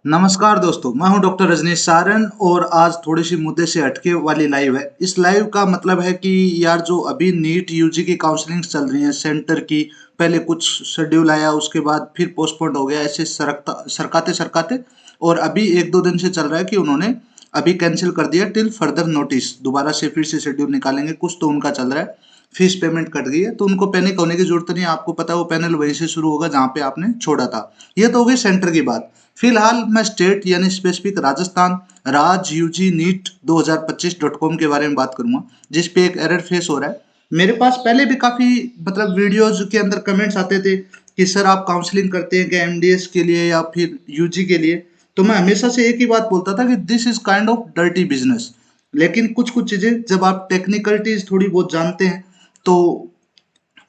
नमस्कार दोस्तों, मैं हूं डॉक्टर रजनीश सारन और आज थोड़ी सी मुद्दे से हटके वाली लाइव है। इस लाइव का मतलब है कि यार जो अभी नीट यूजी की काउंसलिंग चल रही है सेंटर की, पहले कुछ शेड्यूल आया, उसके बाद फिर पोस्टपोन हो गया, ऐसे सरकाते सरकाते और अभी एक दो दिन से चल रहा है कि उन्होंने अभी कैंसिल कर दिया टिल फर्दर नोटिस। दोबारा से फिर से शेड्यूल निकालेंगे, कुछ तो उनका चल रहा है। फीस पेमेंट कट गई है तो उनको पैनिक होने की जरूरत नहीं है। आपको पता है वो पैनल वहीं से शुरू होगा जहां पे आपने छोड़ा था। ये तो हो गई सेंटर की बात। फिलहाल मैं स्टेट यानी स्पेसिफिक राजस्थान राज यूजी नीट 2025.com के बारे में बात करूंगा, जिस पे एक एरर फेस हो रहा है। मेरे पास पहले भी काफी मतलब वीडियोज के अंदर कमेंट्स आते थे कि सर आप काउंसलिंग करते हैं क्या एमडीएस के लिए या फिर यूजी के लिए। तो मैं हमेशा से एक ही बात बोलता था कि this is kind of dirty business. लेकिन कुछ कुछ चीजें जब आप टेक्निकलिटीज थोड़ी बहुत जानते हैं तो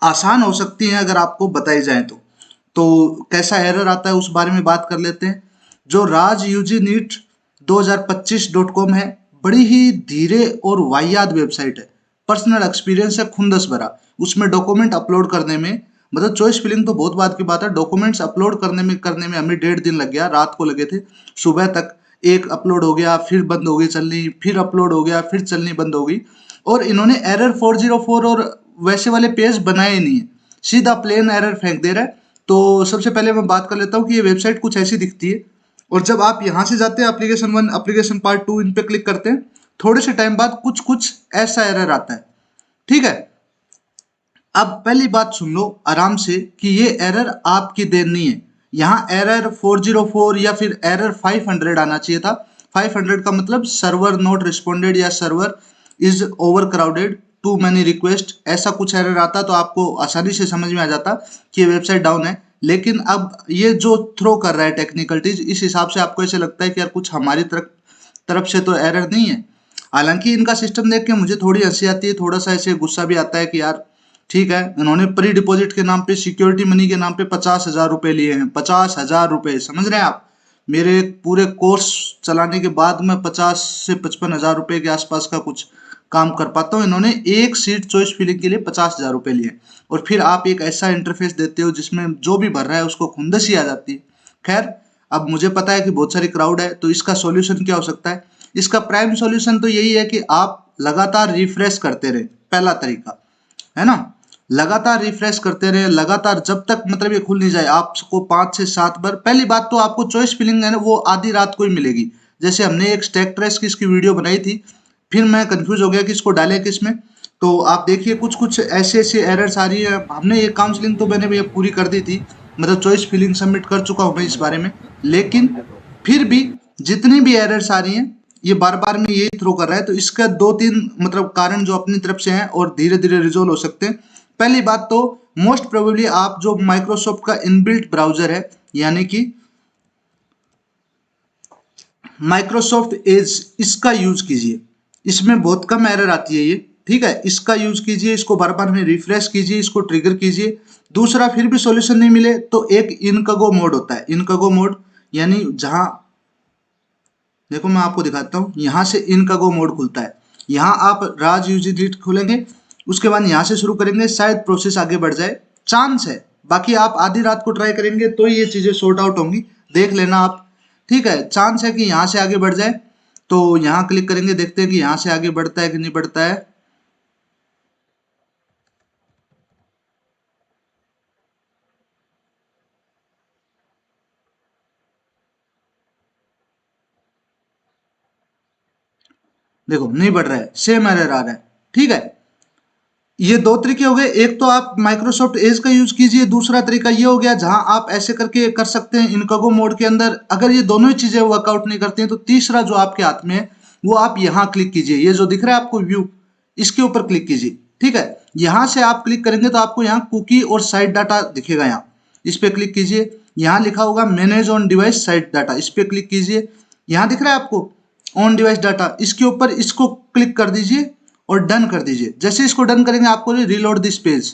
आसान हो सकती हैं अगर आपको बताई जाए तो कैसा एरर आता है उस बारे में बात कर लेते हैं। जो राज यूजी नीट 2025.com है, बड़ी ही धीरे और वाहियात वेबसाइट है। पर्सनल एक्सपीरियंस है खुंदस भरा। उसमें डॉक्यूमेंट अपलोड करने में मतलब चॉइस फिलिंग तो बहुत बात की बात है, डॉक्यूमेंट्स अपलोड करने में हमें 1.5 दिन लग गया, रात को लगे थे सुबह तक। एक अपलोड हो गया, फिर बंद हो गई चलनी, फिर अपलोड हो गया, फिर चलनी बंद हो गई। और इन्होंने एरर 404 और वैसे वाले पेज बनाए नहीं है, सीधा प्लेन एरर फेंक दे रहा है। तो सबसे पहले मैं बात कर लेता हूँ कि ये वेबसाइट कुछ ऐसी दिखती है। और जब आप यहाँ से जाते हैं एप्लीकेशन 1 एप्लीकेशन पार्ट 2 इन पे क्लिक करते हैं, थोड़े से टाइम बाद कुछ कुछ ऐसा एरर आता है। ठीक है, अब पहली बात सुन लो आराम से कि ये एरर आपकी देन नहीं है। यहाँ एरर 404 या फिर एरर 500 आना चाहिए था। 500 का मतलब सर्वर नॉट रिस्पॉन्डेड या server is over crowded, too many request, ऐसा कुछ एरर आता तो आपको आसानी से समझ में आ जाता कि ये वेबसाइट डाउन है। लेकिन अब ये जो थ्रो कर रहा है टेक्निकलिटीज, इस हिसाब से आपको ऐसे लगता है कि यार कुछ हमारी तरफ तरफ से तो एरर नहीं है। हालांकि इनका सिस्टम देख के मुझे थोड़ी हंसी आती है, थोड़ा सा ऐसे गुस्सा भी आता है कि यार ठीक है, उन्होंने प्री डिपॉजिट के नाम पे, सिक्योरिटी मनी के नाम पे 50,000 रुपए लिए हैं। 50,000 रुपए, समझ रहे हैं आप? मेरे पूरे कोर्स चलाने के बाद मैं 50 से 55,000 रुपए के आसपास का कुछ काम कर पाता हूँ। इन्होंने एक सीट चॉइस फिलिंग के लिए 50,000 रुपए लिए और फिर आप एक ऐसा इंटरफेस देते हो जिसमें जो भी भर रहा है उसको खुंदसी आ जाती है। खैर, अब मुझे पता है कि बहुत सारी क्राउड है, तो इसका सॉल्यूशन क्या हो सकता है? इसका प्राइम सॉल्यूशन तो यही है कि आप लगातार रिफ्रेश करते रहे। पहला तरीका है ना, लगातार रिफ्रेश करते रहे लगातार, जब तक मतलब ये खुल नहीं जाए। आपको 5 से 7 बार, पहली बात तो आपको चॉइस फिलिंग है ना वो आधी रात को ही मिलेगी। जैसे हमने एक स्टैक ट्रेस की इसकी वीडियो बनाई थी, फिर मैं कंफ्यूज हो गया कि इसको डाले किस में। तो आप देखिए कुछ कुछ ऐसे ऐसे एरर्स आ रही है। हमने ये काउंसलिंग तो मैंने भैया पूरी कर दी थी, मतलब चॉइस फिलिंग सबमिट कर चुका हूँ मैं इस बारे में। लेकिन फिर भी जितनी भी एरर्स आ रही हैं ये बार बार में यही थ्रो कर रहा है। तो इसका 2-3 मतलब कारण जो अपनी तरफ से हैं और धीरे धीरे रिजोल्व हो सकते हैं। पहली बात तो मोस्ट प्रोबेबली आप जो माइक्रोसॉफ्ट का इनबिल्ट ब्राउजर है यानी कि माइक्रोसॉफ्ट एज, इसका यूज कीजिए। इसमें बहुत कम एरर आती है ये। ठीक है, इसका यूज कीजिए, इसको बार बार में रिफ्रेश कीजिए, इसको ट्रिगर कीजिए। दूसरा, फिर भी सॉल्यूशन नहीं मिले तो एक इनकगो मोड होता है। इनकगो मोड यानी जहां, देखो मैं आपको दिखाता हूँ, यहाँ से इनकगो मोड खुलता है। यहाँ आप राज यूजी नीट खोलेंगे, उसके बाद यहाँ से शुरू करेंगे, शायद प्रोसेस आगे बढ़ जाए, चांस है। बाकी आप आधी रात को ट्राई करेंगे तो ये चीजें सॉर्ट आउट होंगी, देख लेना आप। ठीक है, चांस है कि यहाँ से आगे बढ़ जाए। तो यहाँ क्लिक करेंगे, देखते हैं कि यहाँ से आगे बढ़ता है कि नहीं बढ़ता है। देखो नहीं बढ़ रहा है, सेम एरर आ रहा है। ठीक है, ये दो तरीके हो गए। एक तो आप माइक्रोसॉफ्ट एज का यूज कीजिए, दूसरा तरीका ये हो गया जहां आप ऐसे करके कर सकते हैं इनकगो मोड के अंदर। अगर ये दोनों ही चीजें वर्कआउट नहीं करती हैं तो तीसरा जो आपके हाथ में है वो आप यहाँ क्लिक कीजिए। ये जो दिख रहा है आपको व्यू, इसके ऊपर क्लिक कीजिए। ठीक है, यहां से आप क्लिक करेंगे तो आपको यहाँ कुकी और साइट डाटा दिखेगा। यहाँ इस पे क्लिक कीजिए, यहाँ लिखा होगा manage on device site data, इस पे क्लिक कीजिए। यहाँ दिख रहा है आपको ऑन डिवाइस डाटा, इसके ऊपर इसको क्लिक कर दीजिए और डन कर दीजिए। जैसे इसको डन करेंगे आपको रीलोड दिस पेज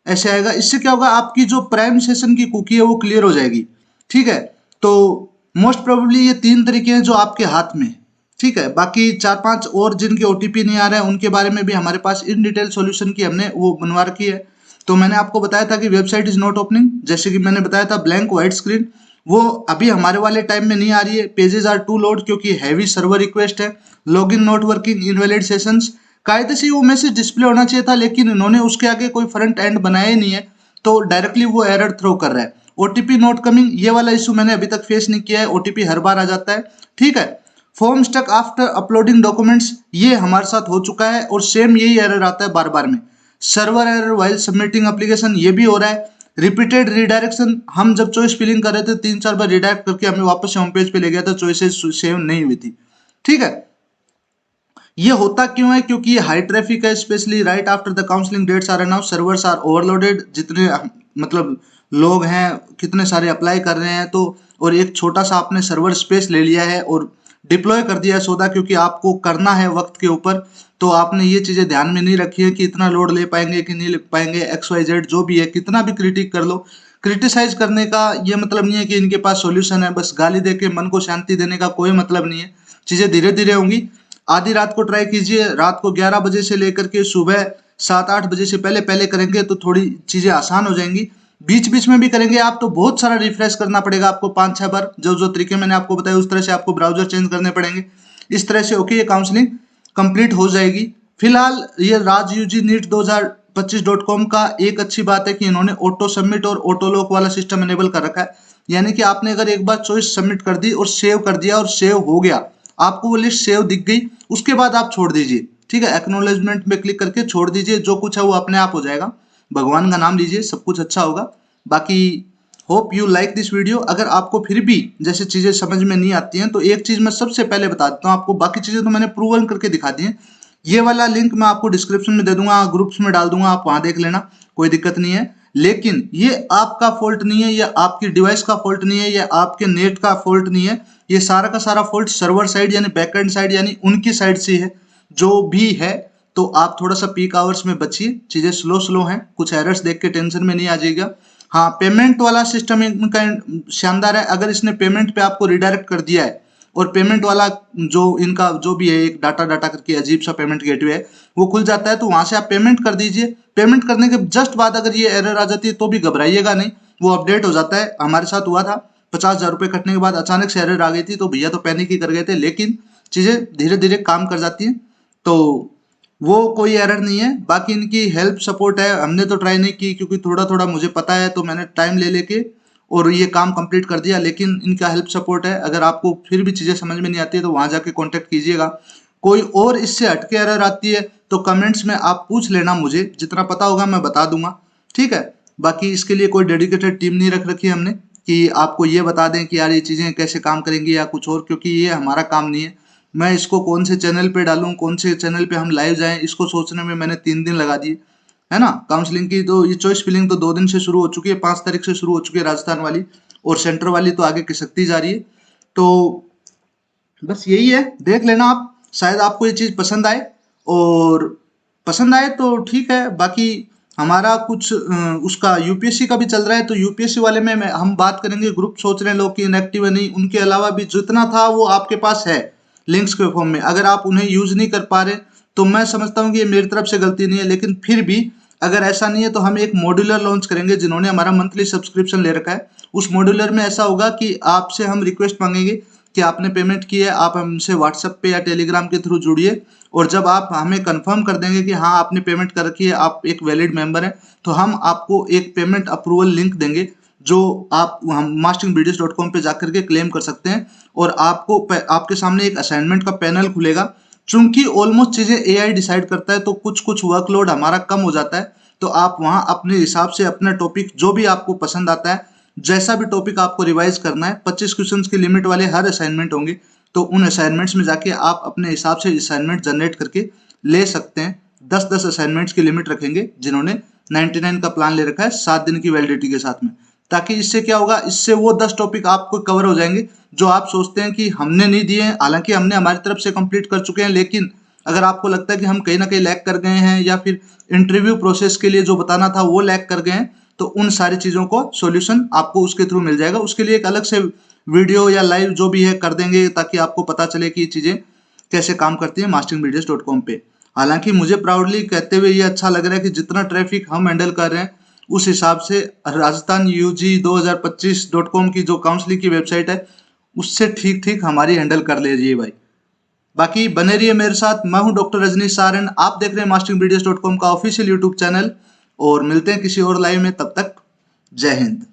ऐसे आएगा। इससे क्या होगा, आपकी जो प्राइम सेशन की कुकी है वो क्लियर हो जाएगी। ठीक है, तो मोस्ट प्रोबेबली ये 3 तरीके हैं जो आपके हाथ में। ठीक है, बाकी 4-5 और जिनके ओटीपी नहीं आ रहे हैं उनके बारे में भी हमारे पास इन डिटेल सॉल्यूशन की हमने वो बनवा रखी है। तो मैंने आपको बताया था कि वेबसाइट इज नॉट ओपनिंग, जैसे कि मैंने बताया था ब्लैंक व्हाइट स्क्रीन, वो अभी हमारे वाले टाइम में नहीं आ रही है। पेजेस आर टू लोड क्योंकि हैवी सर्वर रिक्वेस्ट है। Login not working, invalid sessions. कायदे से वो मैसेज डिस्प्ले होना चाहिए था, लेकिन इन्होंने उसके आगे कोई फ्रंट एंड बनाया ही नहीं है, तो डायरेक्टली वो एरर थ्रो कर रहा है। ओटीपी नॉट कमिंग, ये वाला इशू मैंने अभी तक फेस नहीं किया है। ओटीपी हर बार आ जाता है, ठीक है। Form stuck after uploading documents, ये हमारे साथ हो चुका है और सेम यही एरर आता है बार बार में। Server error while submitting application, ये भी हो रहा है। रिपीटेड रिडायरेक्शन, हम जब चॉइस फिलिंग कर रहे थे 3-4 बार रिडायरेक्ट करके हमें वापस होम पेज पे ले गया था, चॉइसेस सेव नहीं हुई थी, ठीक है। ये होता क्यों है? क्योंकि ये हाई ट्रैफिक है, specially right after the counselling dates are announce, servers are overloaded. जितने मतलब लोग हैं, कितने सारे अप्लाई कर रहे हैं, तो और एक छोटा सा आपने सर्वर स्पेस ले लिया है और डिप्लॉय कर दिया है सौदा, क्योंकि आपको करना है वक्त के ऊपर, तो आपने ये चीजें ध्यान में नहीं रखी है कि इतना लोड ले पाएंगे कि नहीं ले पाएंगे। XYZ जो भी है, कितना भी क्रिटिक कर लो, क्रिटिसाइज करने का ये मतलब नहीं है कि इनके पास सॉल्यूशन है। बस गाली देके मन को शांति देने का कोई मतलब नहीं है। चीजें धीरे धीरे होंगी। आधी रात को ट्राई कीजिए, रात को 11 बजे से लेकर के सुबह 7-8 बजे से पहले पहले करेंगे तो थोड़ी चीजें आसान हो जाएंगी। बीच बीच में भी करेंगे आप तो बहुत सारा रिफ्रेश करना पड़ेगा आपको 5-6 बार। जो जो तरीके मैंने आपको बताया उस तरह से आपको ब्राउजर चेंज करने पड़ेंगे। इस तरह से ओके, ये काउंसलिंग कंप्लीट हो जाएगी। फिलहाल ये राज यूजी नीट 2025.com का एक अच्छी बात है कि इन्होंने ऑटो सबमिट और ऑटो लॉक वाला सिस्टम इनेबल कर रखा है। यानी कि आपने अगर एक बार चॉइस सबमिट कर दी और सेव कर दिया और सेव हो गया, आपको वो लिस्ट सेव दिख गई, उसके बाद आप छोड़ दीजिए, ठीक है। एक्नॉलेजमेंट में क्लिक करके छोड़ दीजिए, जो कुछ है वो अपने आप हो जाएगा। भगवान का नाम लीजिए, सब कुछ अच्छा होगा। बाकी hope you like this video. अगर आपको फिर भी जैसे चीजें समझ में नहीं आती हैं तो एक चीज मैं सबसे पहले बता देता हूँ आपको, बाकी चीजें तो मैंने प्रूवन करके दिखा दी हैं। ये वाला लिंक मैं आपको डिस्क्रिप्शन में दे दूंगा, ग्रुप्स में डाल दूंगा, आप वहां देख लेना, कोई दिक्कत नहीं है। लेकिन ये आपका फॉल्ट नहीं है, या आपकी डिवाइस का फॉल्ट नहीं है, या आपके नेट का फॉल्ट नहीं है। ये सारा का सारा फॉल्ट सर्वर साइड यानी बैकएंड साइड यानी उनकी साइड से है, जो भी है। तो आप थोड़ा सा पीक आवर्स में बचिए, चीजें स्लो स्लो हैं, कुछ एरर्स देख के टेंशन में नहीं आ जाएगा। हाँ, पेमेंट वाला सिस्टम इनका शानदार है। अगर इसने पेमेंट पे आपको रिडायरेक्ट कर दिया है और पेमेंट वाला जो इनका जो भी है एक डाटा डाटा करके अजीब सा पेमेंट गेटवे है वो खुल जाता है, तो वहां से आप पेमेंट कर दीजिए। पेमेंट करने के जस्ट बाद अगर ये एरर आ जाती है तो भी घबराइएगा नहीं, वो अपडेट हो जाता है। हमारे साथ हुआ था, 50,000 रुपये कटने के बाद अचानक से एरर आ गई थी, तो भैया तो पैनिक ही कर गए थे, लेकिन चीजें धीरे धीरे काम कर जाती हैं, तो वो कोई एरर नहीं है। बाकी इनकी हेल्प सपोर्ट है, हमने तो ट्राई नहीं की क्योंकि थोड़ा थोड़ा मुझे पता है, तो मैंने टाइम ले लेके और ये काम कंप्लीट कर दिया। लेकिन इनका हेल्प सपोर्ट है, अगर आपको फिर भी चीजें समझ में नहीं आती है तो वहां जाके कांटेक्ट कीजिएगा। कोई और इससे हटके एरर आती है तो कमेंट्स में आप पूछ लेना, मुझे जितना पता होगा मैं बता दूंगा, ठीक है। बाकी इसके लिए कोई डेडिकेटेड टीम नहीं रख रखी हमने कि आपको ये बता दें कि यार ये चीजें कैसे काम करेंगी या कुछ और, क्योंकि ये हमारा काम नहीं है। मैं इसको कौन से चैनल पे डालूं, कौन से चैनल पे हम लाइव जाएं, इसको सोचने में मैंने 3 दिन लगा दिए, है ना। काउंसलिंग की तो ये चॉइस फिलिंग तो 2 दिन से शुरू हो चुकी है, 5 तारीख से शुरू हो चुकी है राजस्थान वाली, और सेंटर वाली तो आगे खिसकती जा रही है। तो बस यही है, देख लेना आप, शायद आपको ये चीज पसंद आए, और पसंद आए तो ठीक है। बाकी हमारा कुछ उसका यूपीएससी का भी चल रहा है, तो यूपीएससी वाले में हम बात करेंगे। ग्रुप सोच रहे हैं लोग कि इनएक्टिव है नहीं, उनके अलावा भी जितना था वो आपके पास है लिंक्स के फॉर्म में, अगर आप उन्हें यूज नहीं कर पा रहे तो मैं समझता हूँ कि ये मेरी तरफ से गलती नहीं है। लेकिन फिर भी अगर ऐसा नहीं है तो हम एक मॉड्यूलर लॉन्च करेंगे। जिन्होंने हमारा मंथली सब्सक्रिप्शन ले रखा है, उस मॉड्यूलर में ऐसा होगा कि आपसे हम रिक्वेस्ट मांगेंगे कि आपने पेमेंट की है, आप हमसे व्हाट्सएप पे या टेलीग्राम के थ्रू जुड़िए, और जब आप हमें कंफर्म कर देंगे कि हाँ आपने पेमेंट कर रखी है, आप एक वैलिड मेंबर हैं, तो हम आपको एक पेमेंट अप्रूवल लिंक देंगे, जो आप हम masteringvideos.com पे जाकर के क्लेम कर सकते हैं। और आपको आपके सामने एक असाइनमेंट का पैनल खुलेगा। चूंकि ऑलमोस्ट चीजें एआई डिसाइड करता है, तो कुछ कुछ वर्कलोड हमारा कम हो जाता है, तो आप वहां अपने हिसाब से अपना टॉपिक जो भी आपको पसंद आता है, जैसा भी टॉपिक आपको रिवाइज करना है, 25 क्वेश्चंस की लिमिट वाले हर असाइनमेंट होंगे, तो उन असाइनमेंट्स में जाके आप अपने हिसाब से असाइनमेंट जनरेट करके ले सकते हैं। 10-10 असाइनमेंट्स की लिमिट रखेंगे जिन्होंने 99 का प्लान ले रखा है 7 दिन की वैलिडिटी के साथ में, ताकि इससे क्या होगा, इससे वो 10 टॉपिक आपको कवर हो जाएंगे जो आप सोचते हैं कि हमने नहीं दिए हैं। हालांकि हमने हमारी तरफ से कंप्लीट कर चुके हैं, लेकिन अगर आपको लगता है कि हम कहीं ना कहीं लैग कर गए हैं, या फिर इंटरव्यू प्रोसेस के लिए जो बताना था वो लैग कर गए हैं, तो उन सारी चीजों को सॉल्यूशन आपको उसके थ्रू मिल जाएगा। उसके लिए एक अलग से वीडियो या लाइव जो भी है कर देंगे, ताकि आपको पता चले कि ये चीजें कैसे काम करती है masteringvideos.com पे। हालांकि मुझे प्राउडली कहते हुए ये अच्छा लग रहा है कि जितना ट्रैफिक हम हैंडल कर रहे हैं उस हिसाब से राजस्थान UG2025.com की जो काउंसलिंग की वेबसाइट है उससे ठीक ठीक हमारी हैंडल कर लीजिए भाई। बाकी बने रहिए मेरे साथ। मैं हूं डॉक्टर रजनीश सारन, आप देख रहे हैं masteringvideos.com का ऑफिशियल यूट्यूब चैनल, और मिलते हैं किसी और लाइव में। तब तक जय हिंद।